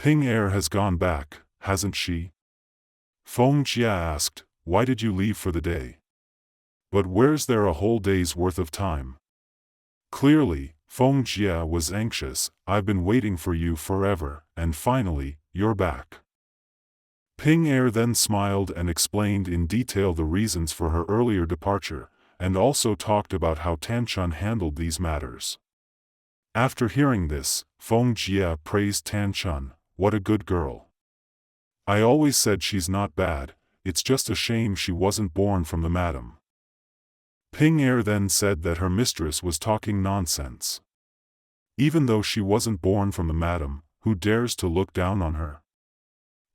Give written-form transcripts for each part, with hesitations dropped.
Ping Er has gone back, hasn't she? Feng Jie asked, why did you leave for the day? But where's there a whole day's worth of time? Clearly, Feng Jie was anxious. I've been waiting for you forever, and finally, you're back. Ping Er then smiled and explained in detail the reasons for her earlier departure, and also talked about how Tanchun handled these matters. After hearing this, Feng Jie praised Tanchun. What a good girl. I always said she's not bad, it's just a shame she wasn't born from the madam. Ping Er then said that her mistress was talking nonsense. Even though she wasn't born from the madam, who dares to look down on her?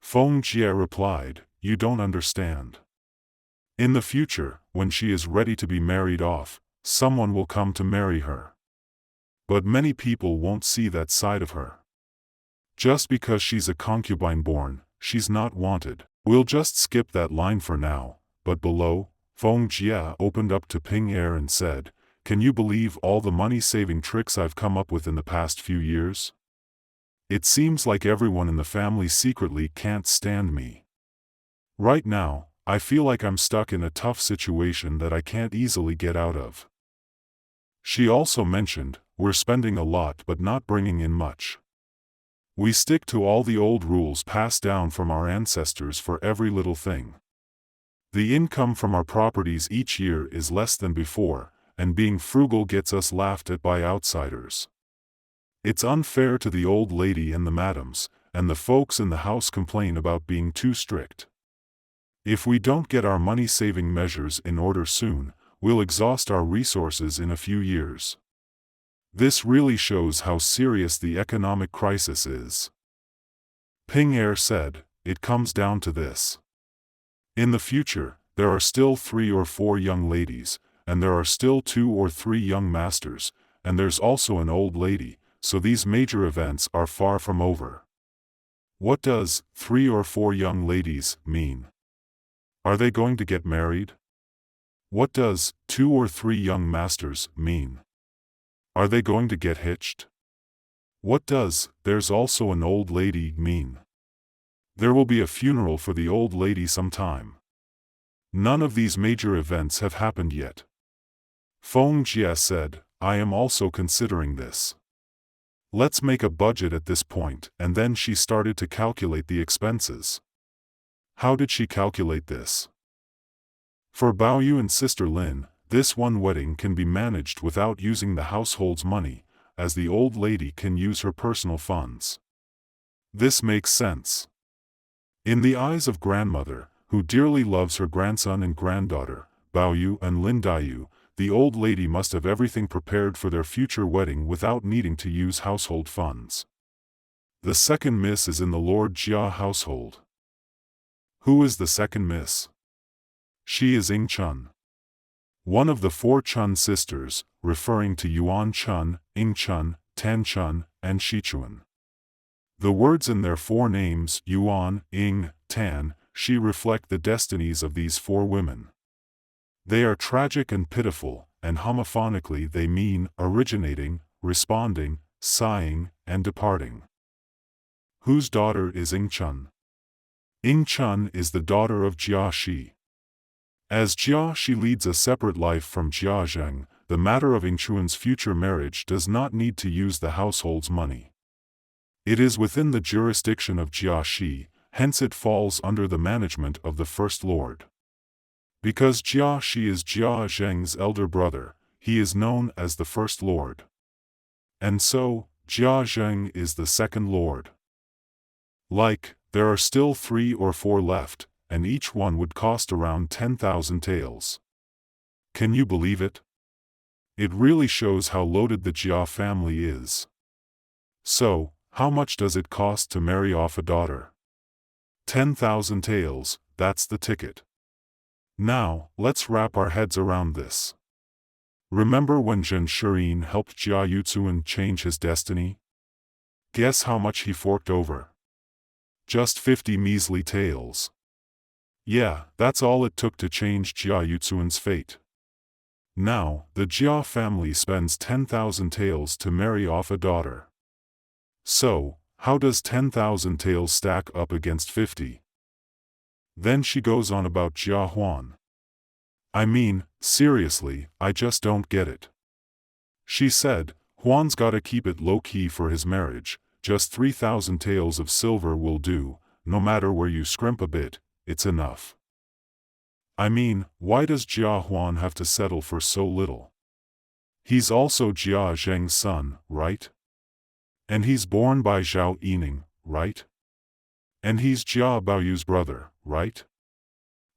Feng Jie replied, you don't understand. In the future, when she is ready to be married off, someone will come to marry her. But many people won't see that side of her. Just because she's a concubine born, she's not wanted. We'll just skip that line for now, but below, Feng Jie opened up to Ping Er and said, can you believe all the money-saving tricks I've come up with in the past few years? It seems like everyone in the family secretly can't stand me. Right now, I feel like I'm stuck in a tough situation that I can't easily get out of. She also mentioned, we're spending a lot but not bringing in much. We stick to all the old rules passed down from our ancestors for every little thing. The income from our properties each year is less than before, and being frugal gets us laughed at by outsiders. It's unfair to the old lady and the madams, and the folks in the house complain about being too strict. If we don't get our money-saving measures in order soon, we'll exhaust our resources in a few years. This really shows how serious the economic crisis is. Ping Er said, it comes down to this. In the future, there are still 3 or 4 young ladies, and there are still 2 or 3 young masters, and there's also an old lady, so these major events are far from over. What does 3 or 4 young ladies mean? Are they going to get married? What does 2 or 3 young masters mean? Are they going to get hitched? What does there's also an old lady mean? There will be a funeral for the old lady sometime. None of these major events have happened yet. Feng Jie said, I am also considering this. Let's make a budget at this point, and then she started to calculate the expenses. How did she calculate this? For Baoyu and Sister Lin, this one wedding can be managed without using the household's money, as the old lady can use her personal funds. This makes sense. In the eyes of grandmother, who dearly loves her grandson and granddaughter, Baoyu and Lin Daiyu, the old lady must have everything prepared for their future wedding without needing to use household funds. The second miss is in the Lord Jia household. Who is the second miss? She is Ying Chun. One of the 4 Chun sisters, referring to Yuan Chun, Ying Chun, Tan Chun, and Shi Chun. The words in their 4 names, Yuan, Ying, Tan, Shi, reflect the destinies of these 4 women. They are tragic and pitiful, and homophonically they mean originating, responding, sighing, and departing. Whose daughter is Ying Chun? Ying Chun is the daughter of Jia Shi. As Jia Shi leads a separate life from Jia Zheng, the matter of Ying Chun's future marriage does not need to use the household's money. It is within the jurisdiction of Jia Shi, hence it falls under the management of the First Lord. Because Jia Shi is Jia Zheng's elder brother, he is known as the First Lord. And so, Jia Zheng is the Second Lord. There are still 3 or 4 left, and each one would cost around 10,000 taels. Can you believe it? It really shows how loaded the Jia family is. So, how much does it cost to marry off a daughter? 10,000 taels, that's the ticket. Now, let's wrap our heads around this. Remember when Zhen Shirin helped Jia Yuzuan change his destiny? Guess how much he forked over? Just 50 measly taels. Yeah, that's all it took to change Jia Yuzuan's fate. Now, the Jia family spends 10,000 taels to marry off a daughter. So, how does 10,000 taels stack up against 50? Then she goes on about Jia Huan. I mean, seriously, I just don't get it. She said, Huan's gotta keep it low-key for his marriage, just 3,000 taels of silver will do, no matter where you scrimp a bit, it's enough. I mean, why does Jia Huan have to settle for so little? He's also Jia Zheng's son, right? And he's born by Zhao Yining, right? And he's Jia Baoyu's brother, right?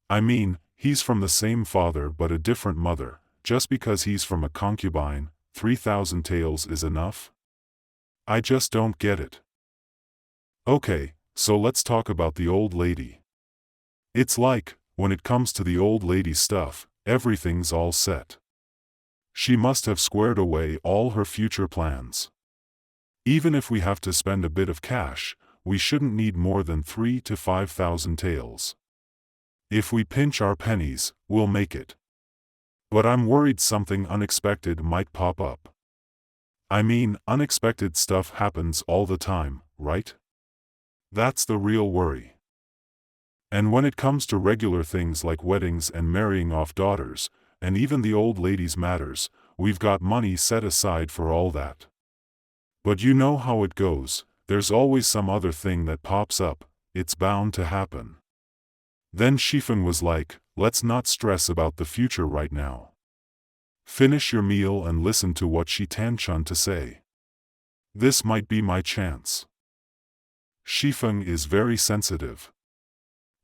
I mean, he's from the same father but a different mother. Just because he's from a concubine, 3,000 taels is enough? I just don't get it. Okay, so let's talk about the old lady. It's like, when it comes to the old lady stuff, everything's all set. She must have squared away all her future plans. Even if we have to spend a bit of cash, we shouldn't need more than 3,000 to 5,000 taels. If we pinch our pennies, we'll make it. But I'm worried something unexpected might pop up. I mean, unexpected stuff happens all the time, right? That's the real worry. And when it comes to regular things like weddings and marrying off daughters, and even the old lady's matters, we've got money set aside for all that. But you know how it goes, there's always some other thing that pops up, it's bound to happen. Then Xifeng was like, let's not stress about the future right now. Finish your meal and listen to what Tanchun to say. This might be my chance. Xifeng is very sensitive.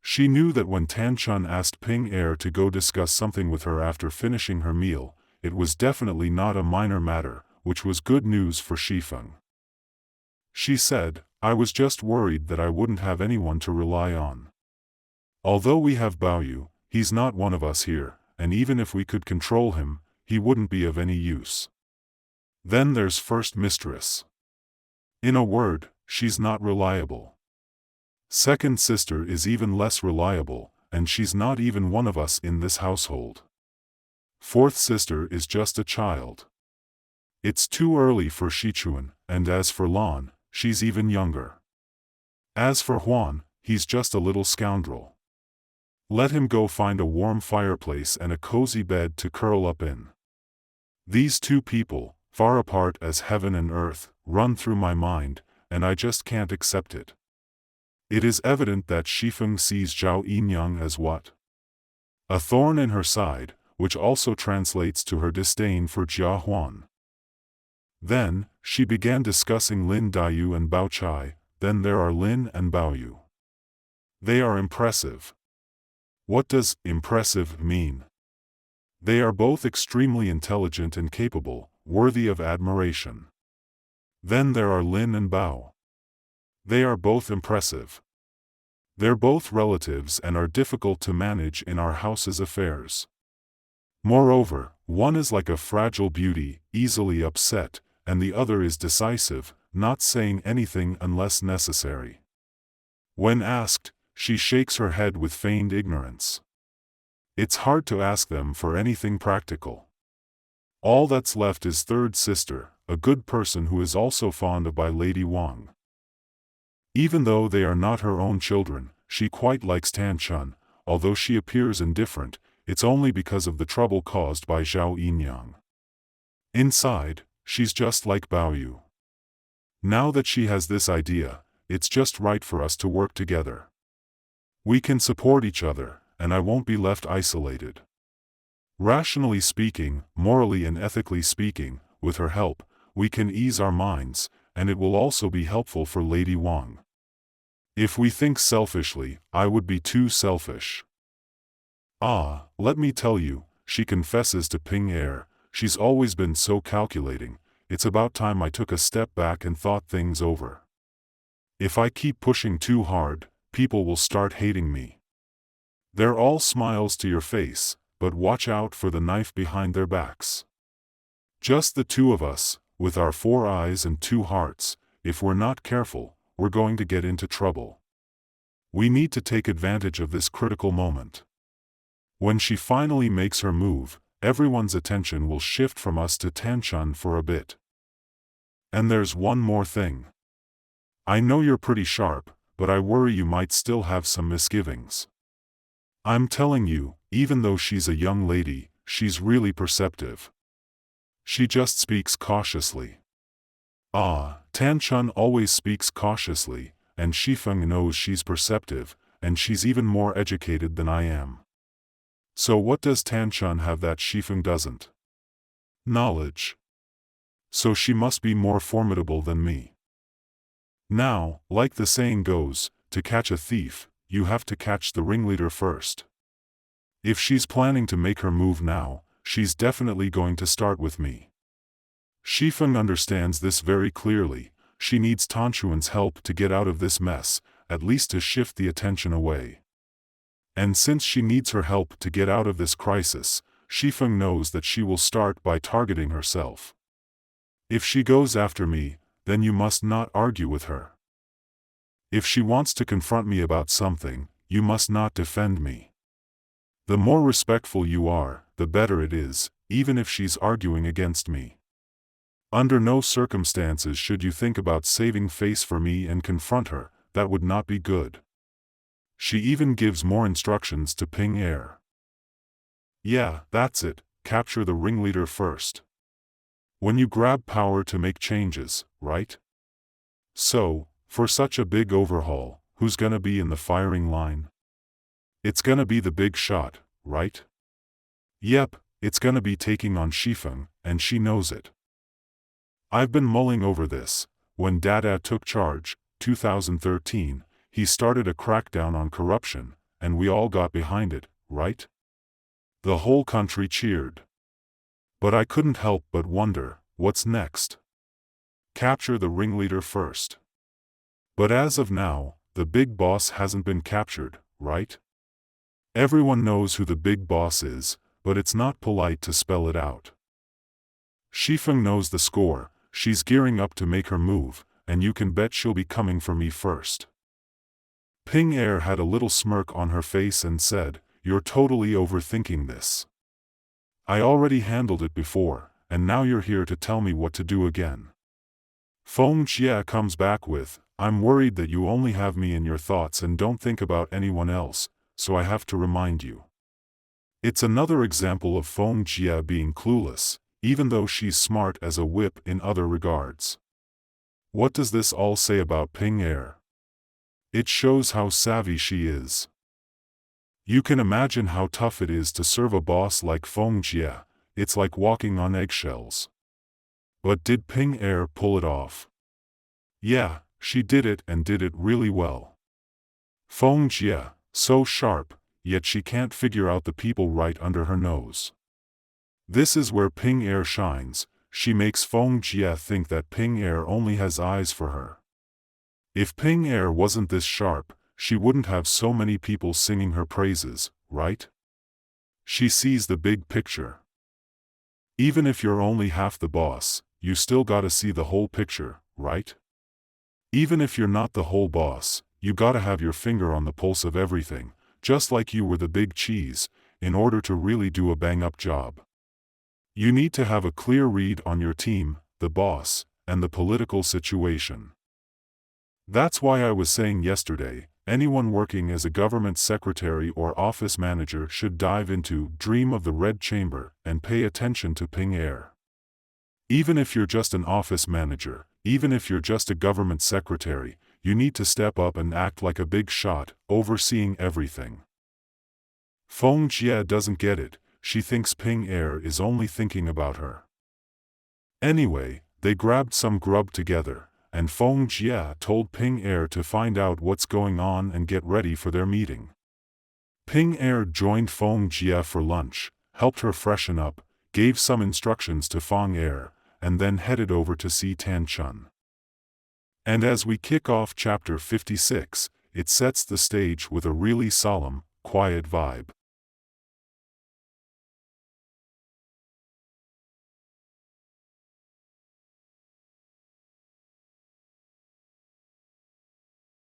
She knew that when Tanchun asked Ping Er to go discuss something with her after finishing her meal, it was definitely not a minor matter, which was good news for Xifeng. She said, I was just worried that I wouldn't have anyone to rely on. Although we have Baoyu, he's not one of us here, and even if we could control him, he wouldn't be of any use. Then there's First Mistress. In a word, she's not reliable. Second sister is even less reliable, and she's not even one of us in this household. Fourth sister is just a child. It's too early for Sichuan, and as for Lan, she's even younger. As for Huan, he's just a little scoundrel. Let him go find a warm fireplace and a cozy bed to curl up in. These two people, far apart as heaven and earth, run through my mind, and I just can't accept it. It is evident that Xifeng sees Zhao Yinyang as what? A thorn in her side, which also translates to her disdain for Jia Huan. Then, she began discussing Lin Dayu and Bao Chai, then there are Lin and Baoyu. They are impressive. What does impressive mean? They are both extremely intelligent and capable, worthy of admiration. Then there are Lin and Bao. They are both impressive. They're both relatives and are difficult to manage in our house's affairs. Moreover, one is like a fragile beauty, easily upset, and the other is decisive, not saying anything unless necessary. When asked, she shakes her head with feigned ignorance. It's hard to ask them for anything practical. All that's left is third sister, a good person who is also fond of by Lady Wang. Even though they are not her own children, she quite likes Tanchun, although she appears indifferent, it's only because of the trouble caused by Zhao Yinyang. Inside, she's just like Baoyu. Now that she has this idea, it's just right for us to work together. We can support each other, and I won't be left isolated. Rationally speaking, morally and ethically speaking, with her help, we can ease our minds, and it will also be helpful for Lady Wang. If we think selfishly, I would be too selfish. Let me tell you, she confesses to Ping Er, she's always been so calculating, it's about time I took a step back and thought things over. If I keep pushing too hard, people will start hating me. They're all smiles to your face, but watch out for the knife behind their backs. Just the two of us, with our 4 eyes and 2 hearts, if we're not careful, we're going to get into trouble. We need to take advantage of this critical moment. When she finally makes her move, everyone's attention will shift from us to Tanchun for a bit. And there's one more thing. I know you're pretty sharp, but I worry you might still have some misgivings. I'm telling you, even though she's a young lady, she's really perceptive. She just speaks cautiously. Ah, Tanchun always speaks cautiously, and Xifeng knows she's perceptive, and she's even more educated than I am. So what does Tanchun have that Xifeng doesn't? Knowledge. So she must be more formidable than me. Now, like the saying goes, to catch a thief, you have to catch the ringleader first. If she's planning to make her move now, she's definitely going to start with me. Xifeng understands this very clearly. She needs Tanchun's help to get out of this mess, at least to shift the attention away. And since she needs her help to get out of this crisis, Xifeng knows that she will start by targeting herself. If she goes after me, then you must not argue with her. If she wants to confront me about something, you must not defend me. The more respectful you are, the better it is, even if she's arguing against me. Under no circumstances should you think about saving face for me and confront her. That would not be good. She even gives more instructions to Ping Er. Yeah, that's it, capture the ringleader first. When you grab power to make changes, right? So, for such a big overhaul, who's gonna be in the firing line? It's gonna be the big shot, right? Yep, it's gonna be taking on Xifeng, and she knows it. I've been mulling over this. When Dada took charge, 2013, he started a crackdown on corruption, and we all got behind it, right? The whole country cheered. But I couldn't help but wonder, what's next? Capture the ringleader first. But as of now, the big boss hasn't been captured, right? Everyone knows who the big boss is, but it's not polite to spell it out. Xifeng knows the score. She's gearing up to make her move, and you can bet she'll be coming for me first. Ping Er had a little smirk on her face and said, "You're totally overthinking this. I already handled it before, and now you're here to tell me what to do again." Feng Jie comes back with, "I'm worried that you only have me in your thoughts and don't think about anyone else, so I have to remind you." It's another example of Feng Jie being clueless, even though she's smart as a whip in other regards. What does this all say about Ping Er? It shows how savvy she is. You can imagine how tough it is to serve a boss like Feng Jie. It's like walking on eggshells. But did Ping Er pull it off? Yeah, she did it and did it really well. Feng Jie, so sharp, yet she can't figure out the people right under her nose. This is where Ping Er shines. She makes Feng Jie think that Ping Er only has eyes for her. If Ping Er wasn't this sharp, she wouldn't have so many people singing her praises, right? She sees the big picture. Even if you're only half the boss, you still gotta see the whole picture, right? Even if you're not the whole boss, you gotta have your finger on the pulse of everything, just like you were the big cheese, in order to really do a bang-up job. You need to have a clear read on your team, the boss, and the political situation. That's why I was saying yesterday, anyone working as a government secretary or office manager should dive into Dream of the Red Chamber and pay attention to Ping Er. Even if you're just an office manager, even if you're just a government secretary, you need to step up and act like a big shot, overseeing everything. Feng Jie doesn't get it. She thinks Ping Er is only thinking about her. Anyway, they grabbed some grub together, and Feng Jie told Ping Er to find out what's going on and get ready for their meeting. Ping Er joined Feng Jie for lunch, helped her freshen up, gave some instructions to Feng Er, and then headed over to see Tanchun. And as we kick off chapter 56, it sets the stage with a really solemn, quiet vibe.